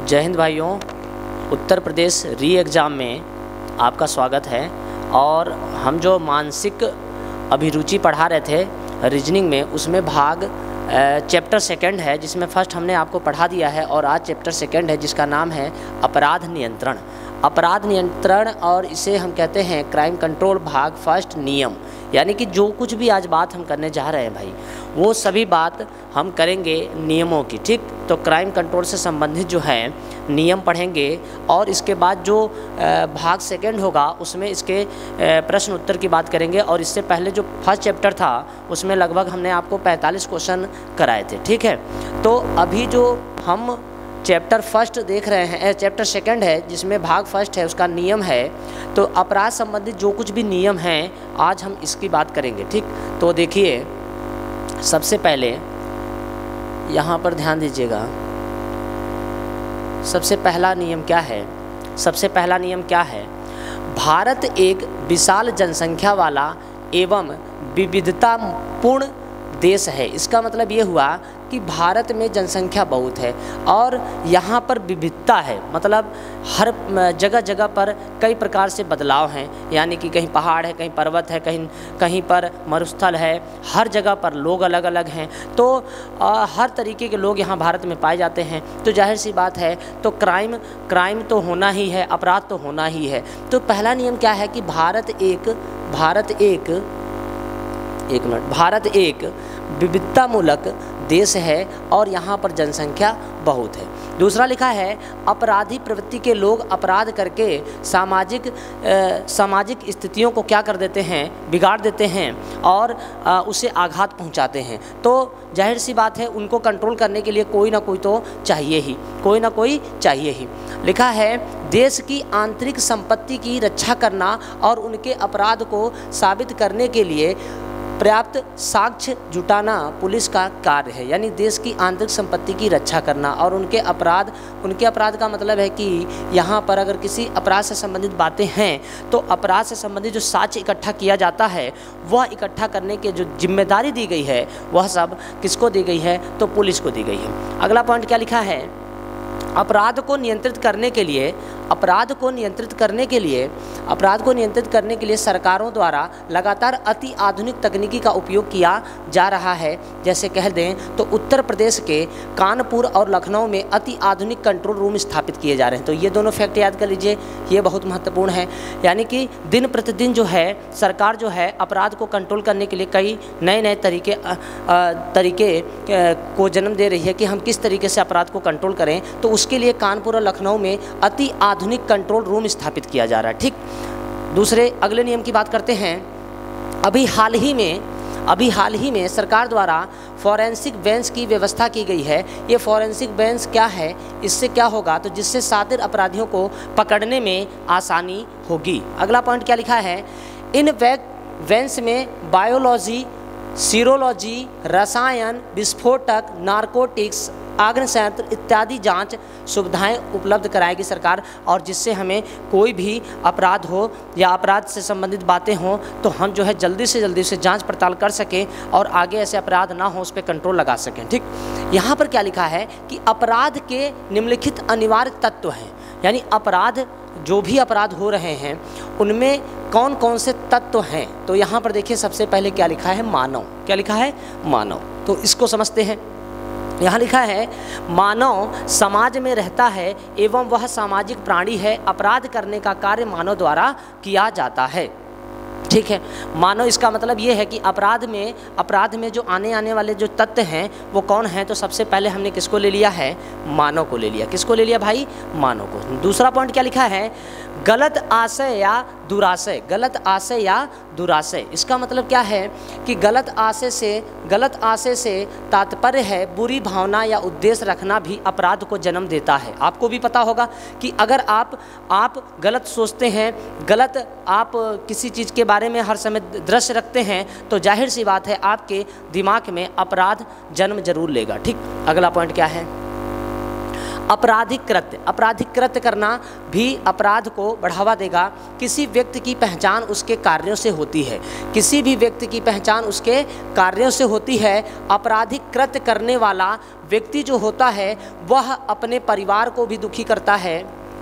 जय हिंद भाइयों। उत्तर प्रदेश री एग्ज़ाम में आपका स्वागत है। और हम जो मानसिक अभिरुचि पढ़ा रहे थे रीजनिंग में, उसमें भाग चैप्टर सेकंड है, जिसमें फर्स्ट हमने आपको पढ़ा दिया है और आज चैप्टर सेकंड है जिसका नाम है अपराध नियंत्रण। अपराध नियंत्रण, और इसे हम कहते हैं क्राइम कंट्रोल भाग फर्स्ट नियम। यानी कि जो कुछ भी आज बात हम करने जा रहे हैं भाई, वो सभी बात हम करेंगे नियमों की। ठीक, तो क्राइम कंट्रोल से संबंधित जो है नियम पढ़ेंगे और इसके बाद जो भाग सेकंड होगा उसमें इसके प्रश्न उत्तर की बात करेंगे। और इससे पहले जो फर्स्ट चैप्टर था उसमें लगभग हमने आपको 45 क्वेश्चन कराए थे। ठीक है, तो अभी जो हम चैप्टर फर्स्ट देख रहे हैं, चैप्टर सेकंड है जिसमें भाग फर्स्ट है, उसका नियम है। तो अपराध संबंधित जो कुछ भी नियम हैं आज हम इसकी बात करेंगे। ठीक, तो देखिए सबसे पहले यहाँ पर ध्यान दीजिएगा। सबसे पहला नियम क्या है? सबसे पहला नियम क्या है? भारत एक विशाल जनसंख्या वाला एवं विविधतापूर्ण देश है। इसका मतलब ये हुआ कि भारत में जनसंख्या बहुत है और यहाँ पर विविधता है, मतलब हर जगह जगह पर कई प्रकार से बदलाव हैं। यानी कि कहीं पहाड़ है, कहीं पर्वत है, कहीं पर मरुस्थल है, हर जगह पर लोग अलग अलग हैं। तो हर तरीके के लोग यहाँ भारत में पाए जाते हैं। तो जाहिर सी बात है, तो क्राइम तो होना ही है, अपराध तो होना ही है। तो पहला नियम क्या है कि भारत एक विविधतामूलक देश है और यहाँ पर जनसंख्या बहुत है। दूसरा लिखा है अपराधी प्रवृत्ति के लोग अपराध करके सामाजिक स्थितियों को क्या कर देते हैं, बिगाड़ देते हैं और उसे आघात पहुँचाते हैं। तो जाहिर सी बात है उनको कंट्रोल करने के लिए कोई ना कोई तो चाहिए ही। लिखा है देश की आंतरिक संपत्ति की रक्षा करना और उनके अपराध को साबित करने के लिए पर्याप्त साक्ष्य जुटाना पुलिस का कार्य है। यानी देश की आंतरिक संपत्ति की रक्षा करना और उनके अपराध का मतलब है कि यहाँ पर अगर किसी अपराध से संबंधित बातें हैं तो अपराध से संबंधित जो साक्ष्य इकट्ठा किया जाता है वह इकट्ठा करने के जो जिम्मेदारी दी गई है वह सब किसको दी गई है? तो पुलिस को दी गई है। अगला पॉइंट क्या लिखा है? अपराध को नियंत्रित करने के लिए सरकारों द्वारा लगातार अति आधुनिक तकनीकी का उपयोग किया जा रहा है। जैसे कह दें तो उत्तर प्रदेश के कानपुर और लखनऊ में अति आधुनिक कंट्रोल रूम स्थापित किए जा रहे हैं। तो ये दोनों फैक्ट याद कर लीजिए, ये बहुत महत्वपूर्ण है। यानी कि दिन प्रतिदिन जो है सरकार जो है अपराध को कंट्रोल करने के लिए कई नए तरीके को जन्म दे रही है कि हम किस तरीके से अपराध को कंट्रोल करें। तो उसके लिए कानपुर और लखनऊ में अति आधुनिक कंट्रोल रूम स्थापित किया जा रहा है। ठीक, दूसरे अगले नियम की बात करते हैं। अभी हाल ही में सरकार द्वारा फॉरेंसिक बेंच की व्यवस्था की गई है। ये फॉरेंसिक बेंच क्या है? इससे क्या होगा? तो जिससे शातिर अपराधियों को पकड़ने में आसानी होगी। अगला पॉइंट क्या लिखा है? इन बेंच में बायोलॉजी, सीरोलॉजी, रसायन, विस्फोटक, नारकोटिक्स, आग्नेयास्त्र इत्यादि जांच सुविधाएं उपलब्ध कराएगी सरकार। और जिससे हमें कोई भी अपराध हो या अपराध से संबंधित बातें हों तो हम जो है जल्दी से जांच पड़ताल कर सकें और आगे ऐसे अपराध ना हो, उस पर कंट्रोल लगा सकें। ठीक, यहाँ पर क्या लिखा है कि अपराध के निम्नलिखित अनिवार्य तत्व हैं। यानी जो भी अपराध हो रहे हैं उनमें कौन कौन से तत्व हैं। तो यहाँ पर देखिए सबसे पहले क्या लिखा है? मानव। क्या लिखा है? मानव। तो इसको समझते हैं। यहाँ लिखा है मानव समाज में रहता है एवं वह सामाजिक प्राणी है। अपराध करने का कार्य मानव द्वारा किया जाता है। ठीक है, मानव, इसका मतलब ये है कि अपराध में जो आने वाले जो तत्व हैं वो कौन हैं? तो सबसे पहले हमने किसको ले लिया है? मानव को ले लिया। किसको ले लिया भाई? मानव को। दूसरा पॉइंट क्या लिखा है? गलत आशय या दुराशय। इसका मतलब क्या है कि गलत आशय से तात्पर्य है बुरी भावना या उद्देश्य रखना भी अपराध को जन्म देता है। आपको भी पता होगा कि अगर आप गलत सोचते हैं, गलत आप किसी चीज़ के बारे में हर समय दृश्य रखते हैं तो जाहिर सी बात है आपके दिमाग में अपराध जन्म जरूर लेगा। ठीक, अगला पॉइंट क्या है? आपराधिक कृत्य करना भी अपराध को बढ़ावा देगा। किसी व्यक्ति की पहचान उसके कार्यों से होती है, किसी भी व्यक्ति की पहचान उसके कार्यों से होती है। आपराधिक कृत्य करने वाला व्यक्ति जो होता है वह अपने परिवार को भी दुखी करता है,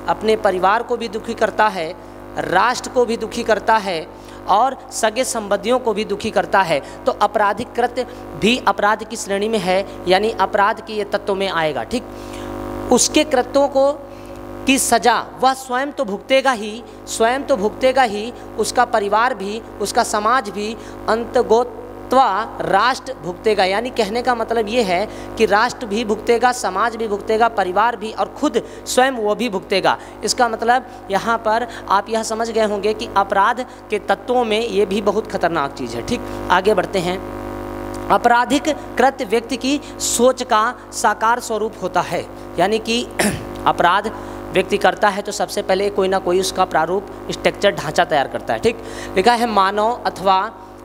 अपने परिवार को भी दुखी करता है, राष्ट्र को भी दुखी करता है और सगे संबंधियों को भी दुखी करता है। तो आपराधिक कृत्य भी अपराध की श्रेणी में है, यानी अपराध के ये तत्वों में आएगा। ठीक, उसके कृत्यों को की सज़ा वह स्वयं तो भुगतेगा ही, उसका परिवार भी, उसका समाज भी, अंतगोत्वा राष्ट्र भुगतेगा। यानी कहने का मतलब ये है कि राष्ट्र भी भुगतेगा, समाज भी भुगतेगा, परिवार भी, और खुद स्वयं वो भी भुगतेगा। इसका मतलब यहाँ पर आप यह समझ गए होंगे कि अपराध के तत्वों में ये भी बहुत खतरनाक चीज़ है। ठीक, आगे बढ़ते हैं। आपराधिक कृत्य व्यक्ति की सोच का साकार स्वरूप होता है, यानी कि अपराध व्यक्ति करता है तो सबसे पहले कोई ना कोई उसका प्रारूप, स्ट्रक्चर, ढांचा तैयार करता है। ठीक, लिखा है मानव अथवा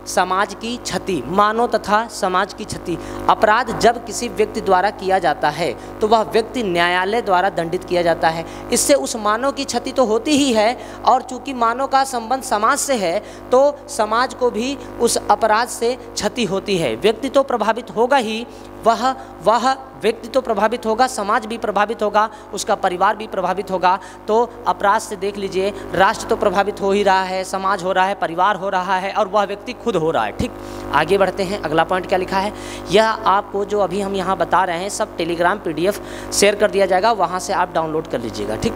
समाज की क्षति, मानव तथा समाज की क्षति। अपराध जब किसी व्यक्ति द्वारा किया जाता है तो वह व्यक्ति न्यायालय द्वारा दंडित किया जाता है। इससे उस मानव की क्षति तो होती ही है, और चूंकि मानव का संबंध समाज से है तो समाज को भी उस अपराध से क्षति होती है। व्यक्ति तो प्रभावित होगा ही, वह व्यक्ति तो प्रभावित होगा, समाज भी प्रभावित होगा, उसका परिवार भी प्रभावित होगा। तो अपराध से देख लीजिए, राष्ट्र तो प्रभावित हो ही रहा है, समाज हो रहा है, परिवार हो रहा है, और वह व्यक्ति खुद हो रहा है। ठीक, आगे बढ़ते हैं। अगला पॉइंट क्या लिखा है, यह आपको जो अभी हम यहाँ बता रहे हैं सब टेलीग्राम PDF शेयर कर दिया जाएगा, वहाँ से आप डाउनलोड कर लीजिएगा। ठीक,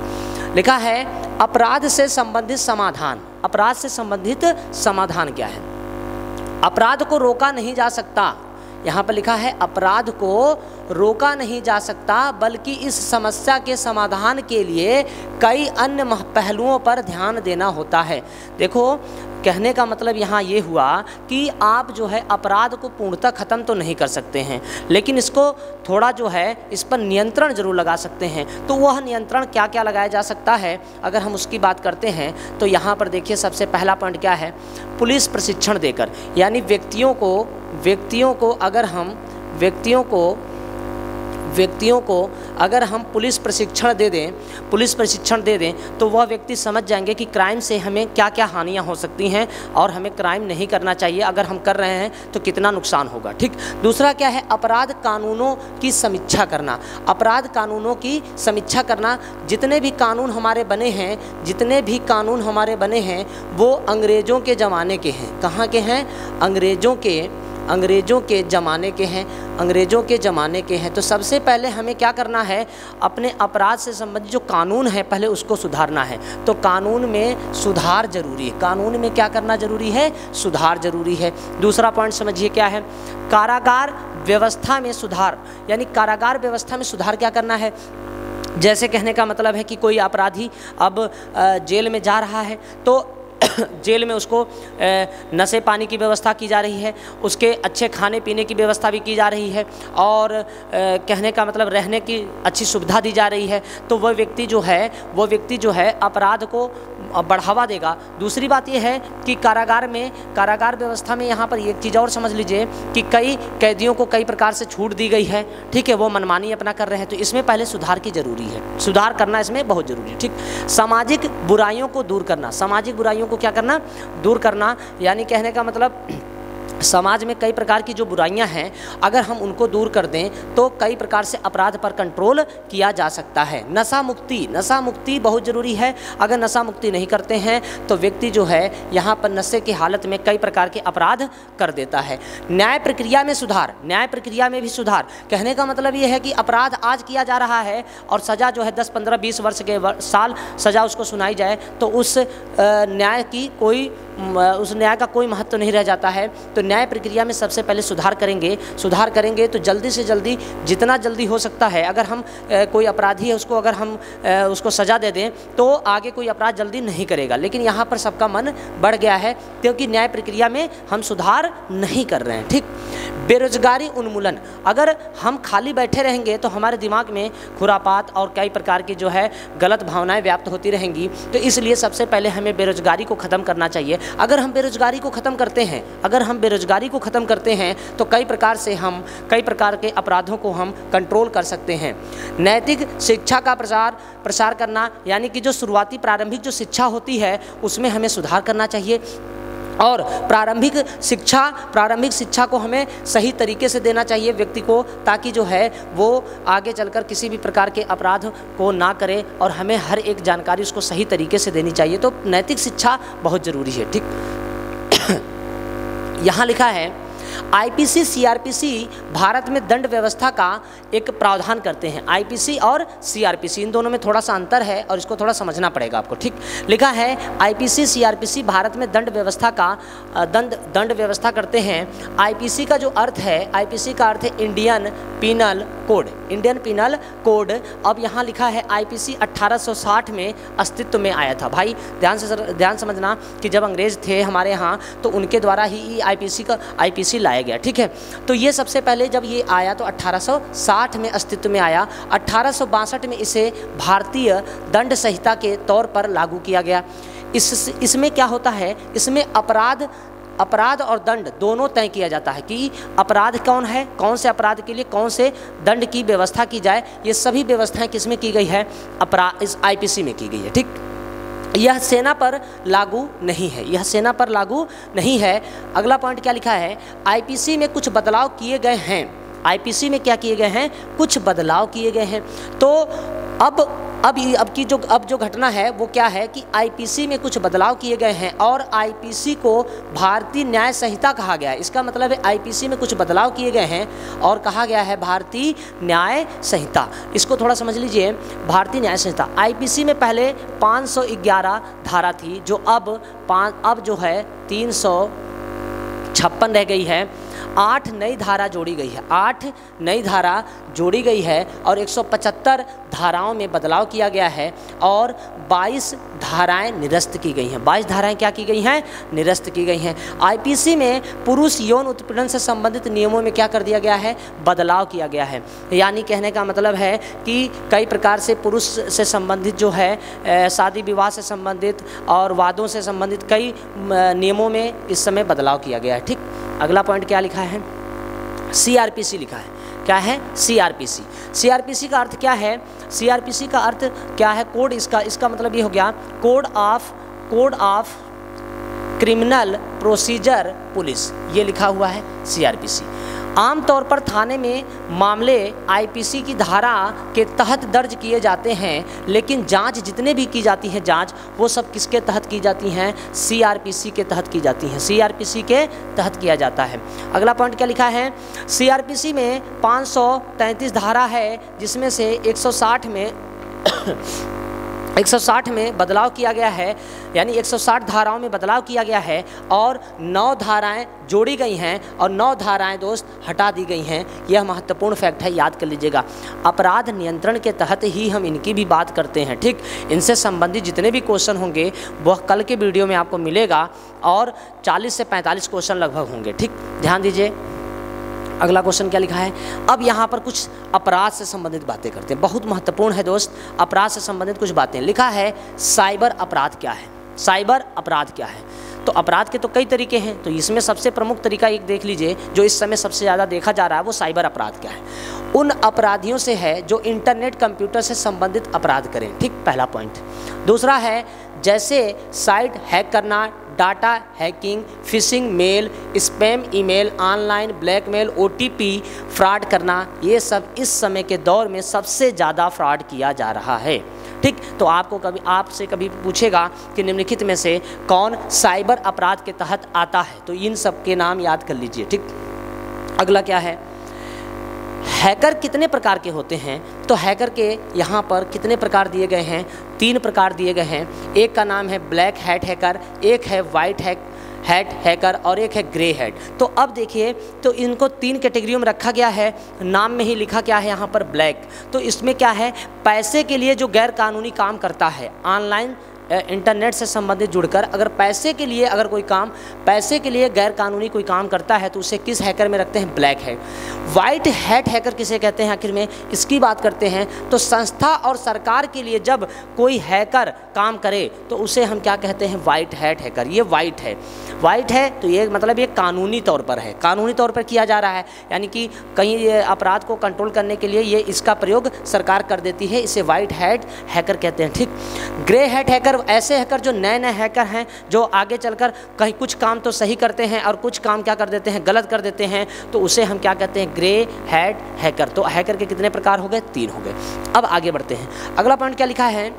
लिखा है अपराध से संबंधित समाधान। अपराध से संबंधित समाधान क्या है? अपराध को रोका नहीं जा सकता, यहाँ पर लिखा है अपराध को रोका नहीं जा सकता, बल्कि इस समस्या के समाधान के लिए कई अन्य पहलुओं पर ध्यान देना होता है। देखो, कहने का मतलब यहाँ ये हुआ कि आप जो है अपराध को पूर्णतः ख़त्म तो नहीं कर सकते हैं, लेकिन इसको थोड़ा जो है इस पर नियंत्रण जरूर लगा सकते हैं। तो वह नियंत्रण क्या क्या लगाया जा सकता है, अगर हम उसकी बात करते हैं तो यहाँ पर देखिए सबसे पहला पॉइंट क्या है, पुलिस प्रशिक्षण देकर। यानी व्यक्तियों को अगर हम पुलिस प्रशिक्षण दे दें तो वह व्यक्ति समझ जाएंगे कि क्राइम से हमें क्या क्या हानियां हो सकती हैं और हमें क्राइम नहीं करना चाहिए, अगर हम कर रहे हैं तो कितना नुकसान होगा। ठीक, दूसरा क्या है, अपराध कानूनों की समीक्षा करना। अपराध कानूनों की समीक्षा करना, जितने भी कानून हमारे बने हैं वो अंग्रेज़ों के ज़माने के हैं। कहाँ के हैं? अंग्रेज़ों के ज़माने के हैं। तो सबसे पहले हमें क्या करना है, अपने अपराध से संबंधित जो कानून है पहले उसको सुधारना है। तो कानून में सुधार जरूरी है। कानून में क्या करना जरूरी है? सुधार जरूरी है। दूसरा पॉइंट समझिए क्या है, कारागार व्यवस्था में सुधार। यानी कारागार व्यवस्था में सुधार क्या करना है, जैसे कहने का मतलब है कि कोई अपराधी अब जेल में जा रहा है तो जेल में उसको नशे पानी की व्यवस्था की जा रही है, उसके अच्छे खाने पीने की व्यवस्था भी की जा रही है, और कहने का मतलब रहने की अच्छी सुविधा दी जा रही है। तो वह व्यक्ति जो है अपराध को बढ़ावा देगा। दूसरी बात यह है कि कारागार व्यवस्था में यहाँ पर एक चीज़ और समझ लीजिए कि कई कैदियों को कई प्रकार से छूट दी गई है। ठीक है, वो मनमानी अपना कर रहे हैं, तो इसमें पहले सुधार की जरूरी है। सुधार करना इसमें बहुत जरूरी है। ठीक, सामाजिक बुराइयों को दूर करना। सामाजिक बुराइयों को क्या करना? दूर करना। यानी कहने का मतलब समाज में कई प्रकार की जो बुराइयां हैं, अगर हम उनको दूर कर दें तो कई प्रकार से अपराध पर कंट्रोल किया जा सकता है। नशा मुक्ति बहुत ज़रूरी है। अगर नशा मुक्ति नहीं करते हैं तो व्यक्ति जो है यहाँ पर नशे की हालत में कई प्रकार के अपराध कर देता है। न्याय प्रक्रिया में सुधार। न्याय प्रक्रिया में भी सुधार। कहने का मतलब ये है कि अपराध आज किया जा रहा है और सज़ा जो है 10, 15, 20 वर्ष के साल सज़ा उसको सुनाई जाए तो उस न्याय का कोई महत्व नहीं रह जाता है। तो न्याय प्रक्रिया में सबसे पहले सुधार करेंगे तो जल्दी से जल्दी, जितना जल्दी हो सकता है, अगर हम कोई अपराधी है उसको अगर हम उसको सज़ा दे दें तो आगे कोई अपराध जल्दी नहीं करेगा। लेकिन यहाँ पर सबका मन बढ़ गया है क्योंकि न्याय प्रक्रिया में हम सुधार नहीं कर रहे हैं। ठीक, बेरोजगारी उन्मूलन। अगर हम खाली बैठे रहेंगे तो हमारे दिमाग में खुरापात और कई प्रकार की जो है गलत भावनाएं व्याप्त होती रहेंगी। तो इसलिए सबसे पहले हमें बेरोजगारी को ख़त्म करना चाहिए। अगर हम बेरोजगारी को ख़त्म करते हैं, अगर हम बेरोजगारी को ख़त्म करते हैं तो कई प्रकार के अपराधों को हम कंट्रोल कर सकते हैं। नैतिक शिक्षा का प्रसार करना, यानी कि जो शुरुआती प्रारंभिक जो शिक्षा होती है उसमें हमें सुधार करना चाहिए और प्रारंभिक शिक्षा को हमें सही तरीके से देना चाहिए व्यक्ति को, ताकि जो है वो आगे चलकर किसी भी प्रकार के अपराध को ना करे और हमें हर एक जानकारी उसको सही तरीके से देनी चाहिए। तो नैतिक शिक्षा बहुत ज़रूरी है। ठीक, यहाँ लिखा है आईपीसी सीआरपीसी भारत में दंड व्यवस्था का एक प्रावधान करते हैं। आईपीसी और सीआरपीसी इन दोनों में थोड़ा सा अंतर है और इसको थोड़ा समझना पड़ेगा आपको। ठीक, लिखा है आईपीसी सीआरपीसी भारत में दंड व्यवस्था करते हैं। आईपीसी का जो अर्थ है, आईपीसी का अर्थ है इंडियन पीनल कोड। अब यहाँ लिखा है आईपीसी 1860 में अस्तित्व में आया था। भाई ध्यान समझना कि जब अंग्रेज थे हमारे यहाँ तो उनके द्वारा ही आईपीसी लाया गया। ठीक है, तो ये सबसे पहले जब ये आया तो 1860 में अस्तित्व में आया। 1862 में इसे भारतीय दंड संहिता के तौर पर लागू किया गया। इसमें क्या होता है, इसमें अपराध और दंड दोनों तय किया जाता है कि अपराध कौन है, कौन से अपराध के लिए कौन से दंड की व्यवस्था की जाए। ये सभी व्यवस्थाएं किसमें की गई है, इस आईपीसी में की गई है। ठीक, यह सेना पर लागू नहीं है, अगला पॉइंट क्या लिखा है, आईपीसी में कुछ बदलाव किए गए हैं। आईपीसी में क्या किए गए हैं, कुछ बदलाव किए गए हैं। तो अब जो घटना है वो क्या है कि आईपीसी में कुछ बदलाव किए गए हैं और आईपीसी को भारतीय न्याय संहिता कहा गया है। इसका मतलब है आईपीसी में कुछ बदलाव किए गए हैं और कहा गया है भारतीय न्याय संहिता। इसको थोड़ा समझ लीजिए, भारतीय न्याय संहिता। आईपीसी में पहले 511 धारा थी जो अब जो है 356 रह गई है। 8 नई धारा जोड़ी गई है और 175 धाराओं में बदलाव किया गया है और 22 धाराएं निरस्त की गई हैं। 22 धाराएं क्या की गई हैं, निरस्त की गई हैं। आईपीसी में पुरुष यौन उत्पीड़न से संबंधित नियमों में क्या कर दिया गया है, बदलाव किया गया है। यानी कहने का मतलब है कि कई प्रकार से पुरुष से संबंधित जो है शादी विवाह से संबंधित और वादों से संबंधित कई नियमों में इस समय बदलाव किया गया है। ठीक, अगला पॉइंट क्या लिखा है, सीआरपीसी लिखा है। क्या है, सीआरपीसी। सीआरपीसी का अर्थ क्या है, सीआरपीसी का अर्थ क्या है, कोड इसका मतलब ये हो गया code of criminal procedure police, ये लिखा हुआ है सीआरपीसी। आमतौर पर थाने में मामले आईपीसी की धारा के तहत दर्ज किए जाते हैं, लेकिन जांच जितने भी की जाती हैं जांच वो सब किसके तहत की जाती हैं, सीआरपीसी के तहत की जाती हैं, सीआरपीसी के तहत किया जाता है। अगला पॉइंट क्या लिखा है, सीआरपीसी में 533 धारा है जिसमें से 160 में बदलाव किया गया है, यानी 160 धाराओं में बदलाव किया गया है और 9 धाराएं जोड़ी गई हैं और 9 धाराएं दोस्त हटा दी गई हैं। यह महत्वपूर्ण फैक्ट है, याद कर लीजिएगा। अपराध नियंत्रण के तहत ही हम इनकी भी बात करते हैं। ठीक, इनसे संबंधित जितने भी क्वेश्चन होंगे वह कल के वीडियो में आपको मिलेगा और 40 से 45 क्वेश्चन लगभग होंगे। ठीक, ध्यान दीजिए। अगला क्वेश्चन क्या लिखा है, अब यहाँ पर कुछ अपराध से संबंधित बातें करते हैं, बहुत महत्वपूर्ण है दोस्त। अपराध से संबंधित कुछ बातें लिखा है, साइबर अपराध क्या है, साइबर अपराध क्या है। तो अपराध के तो कई तरीके हैं, तो इसमें सबसे प्रमुख तरीका एक देख लीजिए जो इस समय सबसे ज़्यादा देखा जा रहा है, वो साइबर अपराध क्या है। उन अपराधियों से है जो इंटरनेट कंप्यूटर से संबंधित अपराध करें। ठीक, पहला पॉइंट। दूसरा है जैसे साइट हैक करना, data hacking, phishing mail, spam email, online blackmail, OTP fraud करना, ये सब इस समय के दौर में सबसे ज़्यादा फ्रॉड किया जा रहा है। ठीक, तो आपसे कभी पूछेगा कि निम्नलिखित में से कौन साइबर अपराध के तहत आता है, तो इन सब के नाम याद कर लीजिए। ठीक, अगला क्या है, हैकर कितने प्रकार के होते हैं, तो हैकर के यहाँ पर कितने प्रकार दिए गए हैं, 3 प्रकार दिए गए हैं। एक का नाम है ब्लैक हैट हैकर, एक है वाइट हैट हैकर और एक है ग्रे हैट। तो अब देखिए, तो इनको 3 कैटेगरियों में रखा गया है, नाम में ही लिखा क्या है यहाँ पर ब्लैक। तो इसमें क्या है, पैसे के लिए जो गैर कानूनी काम करता है, ऑनलाइन इंटरनेट से संबंधित जुड़कर अगर पैसे के लिए अगर कोई काम, पैसे के लिए गैर कानूनी कोई काम करता है तो उसे किस हैकर में रखते हैं? Black hat. White hat hacker किसे कहते हैं आखिर में, इसकी बात करते हैं तो संस्था और सरकार के लिए जब कोई हैकर काम करे तो उसे हम क्या कहते हैं? White hat hacker. ये वाइट है, वाइट है तो ये मतलब ये कानूनी तौर पर है, कानूनी तौर पर किया जा रहा है, यानी कि कहीं अपराध को कंट्रोल करने के लिए ये इसका प्रयोग सरकार कर देती है, इसे वाइट हैट हैकर कहते हैं। ठीक। ग्रे हैट हैकर ऐसे हैकर जो नए नए हैकर हैं, जो आगे चलकर कहीं कुछ काम तो सही करते हैं और कुछ काम क्या कर देते हैं? गलत कर देते हैं, तो उसे हम क्या कहते हैं? Grey hat hacker. तो हैकर के कितने प्रकार हो गए? 3 हो गए। अब आगे बढ़ते हैं। अगला पॉइंट क्या लिखा है?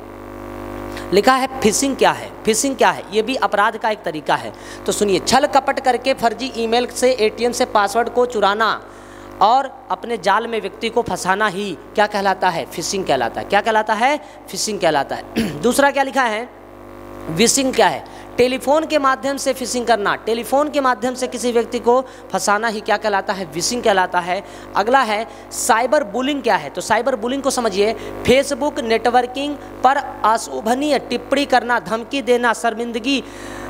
लिखा है फिशिंग क्या है? फिशिंग क्या है? ये भी अपराध का एक तरीका है। तो सुनिए, छल कपट करके फर्जी ईमेल से एटीएम से पासवर्ड को चुराना और अपने जाल में व्यक्ति को फंसाना ही क्या कहलाता है? फिशिंग कहलाता है। क्या कहलाता है? फिशिंग कहलाता है। दूसरा क्या लिखा है? विशिंग क्या है? टेलीफोन के माध्यम से फिशिंग करना, टेलीफोन के माध्यम से किसी व्यक्ति को फंसाना ही क्या कहलाता है? विशिंग कहलाता है। अगला है साइबर बुलिंग क्या है? तो साइबर बुलिंग को समझिए, फेसबुक नेटवर्किंग पर अशोभनीय टिप्पणी करना, धमकी देना,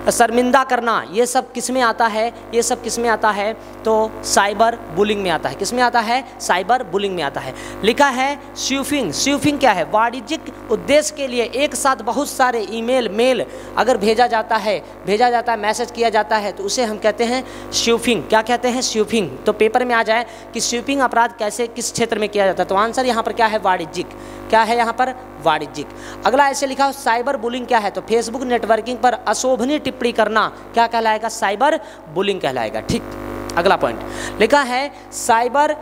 शर्मिंदा करना, ये सब किस में आता है? ये सब किस में आता है? तो साइबर बुलिंग में आता है। किस में आता है? साइबर बुलिंग में आता है। लिखा है स्पूफिंग। स्पूफिंग क्या है? वाणिज्यिक उद्देश्य के लिए एक साथ बहुत सारे ईमेल मेल अगर भेजा जाता है, मैसेज किया जाता है तो उसे हम कहते हैं स्पूफिंग। क्या कहते हैं? स्पूफिंग। तो पेपर में आ जाए कि स्पूफिंग अपराध कैसे किस क्षेत्र में किया जाता है, तो आंसर यहाँ पर क्या है? वाणिज्यिक। क्या है यहाँ पर? वाणिज्यिक। अगला ऐसे लिखा हो साइबर बुलिंग क्या है? तो फेसबुक नेटवर्किंग पर अशोभनीय टिप्पणी करना क्या कहलाएगा? साइबर बुलिंग कहलाएगा। ठीक। अगला पॉइंट लिखा है साइबर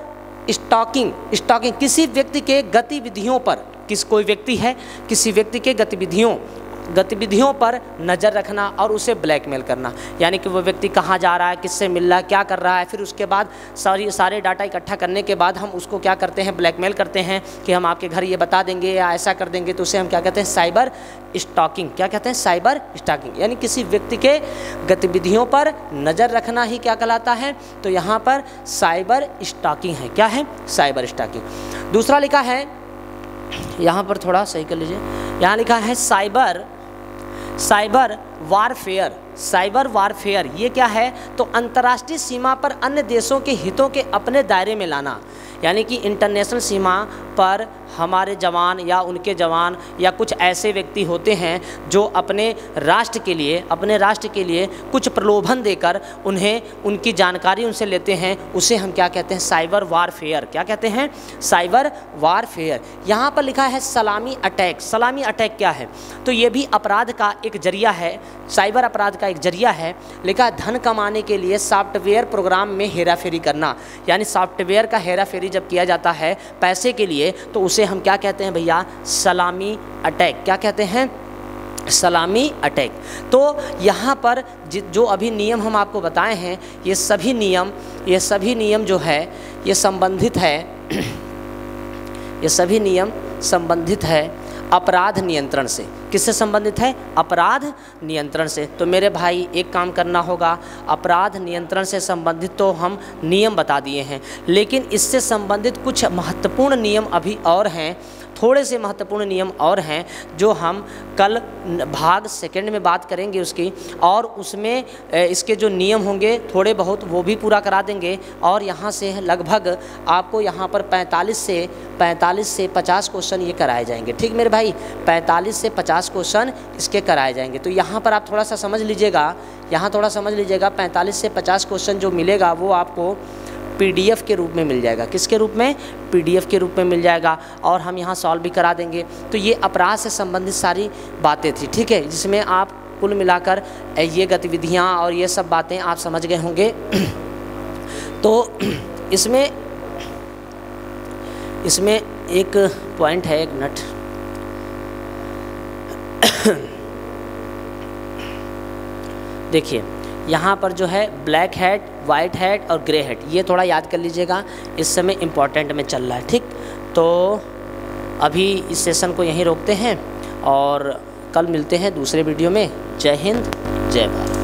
स्टॉकिंग। स्टॉकिंग किसी व्यक्ति के गतिविधियों पर, कोई व्यक्ति है, किसी व्यक्ति के गतिविधियों पर नज़र रखना और उसे ब्लैकमेल करना, यानी कि वो व्यक्ति कहाँ जा रहा है, किससे मिल रहा है, क्या कर रहा है, फिर उसके बाद सारे डाटा इकट्ठा करने के बाद हम उसको क्या करते हैं? ब्लैकमेल करते हैं कि हम आपके घर ये बता देंगे या ऐसा कर देंगे, तो उसे हम क्या कहते हैं? Cyber stalking. क्या कहते हैं? Cyber stalking. यानी किसी व्यक्ति के गतिविधियों पर नज़र रखना ही क्या कहलाता है? तो यहाँ पर साइबर स्टॉकिंग है। क्या है? Cyber stalking. दूसरा लिखा है, यहाँ पर थोड़ा सही कर लीजिए, यहाँ लिखा है साइबर वारफेयर। साइबर वारफेयर ये क्या है? तो अंतर्राष्ट्रीय सीमा पर अन्य देशों के हितों के अपने दायरे में लाना, यानी कि इंटरनेशनल सीमा पर हमारे जवान या उनके जवान या कुछ ऐसे व्यक्ति होते हैं जो अपने राष्ट्र के लिए कुछ प्रलोभन देकर उनकी जानकारी उनसे लेते हैं, उसे हम क्या कहते हैं? Cyber warfare. क्या कहते हैं? Cyber warfare. यहाँ पर लिखा है सलामी अटैक। सलामी अटैक क्या है? तो ये भी अपराध का एक जरिया है, साइबर अपराध का एक जरिया है। लिखा धन कमाने के लिए सॉफ्टवेयर प्रोग्राम में हेराफेरी करना, यानी सॉफ्टवेयर का हेराफेरी जब किया जाता है पैसे के लिए तो उसे हम क्या कहते हैं भैया? सलामी अटैक। क्या कहते हैं? सलामी अटैक। तो यहाँ पर जो अभी नियम हम आपको बताए हैं, ये सभी नियम जो है ये संबंधित है ये सभी नियम संबंधित है अपराध नियंत्रण से। किससे संबंधित है? अपराध नियंत्रण से। तो मेरे भाई एक काम करना होगा, अपराध नियंत्रण से संबंधित तो हम नियम बता दिए हैं, लेकिन इससे संबंधित कुछ महत्वपूर्ण नियम अभी और हैं, थोड़े से महत्वपूर्ण नियम और हैं जो हम कल भाग 2 में बात करेंगे उसकी, और उसमें इसके जो नियम होंगे थोड़े बहुत वो भी पूरा करा देंगे। और यहाँ से लगभग आपको यहाँ पर 45 से 50 क्वेश्चन ये कराए जाएंगे। ठीक मेरे भाई, 45 से 50 क्वेश्चन इसके कराए जाएंगे। तो यहाँ पर आप थोड़ा सा समझ लीजिएगा, 45 से 50 क्वेश्चन जो मिलेगा वो आपको PDF के रूप में मिल जाएगा। किसके रूप में? PDF के रूप में मिल जाएगा, और हम यहाँ सॉल्व भी करा देंगे। तो ये अपराध से संबंधित सारी बातें थी, ठीक है, जिसमें आप कुल मिलाकर ये गतिविधियाँ और ये सब बातें आप समझ गए होंगे। तो इसमें एक पॉइंट है, एक मिनट देखिए, यहाँ पर जो है ब्लैक हैट, वाइट हैट और ग्रे हैट, ये थोड़ा याद कर लीजिएगा, इस समय इम्पॉर्टेंट में चल रहा है। ठीक, तो अभी इस सेशन को यहीं रोकते हैं और कल मिलते हैं दूसरे वीडियो में। जय हिंद, जय भारत।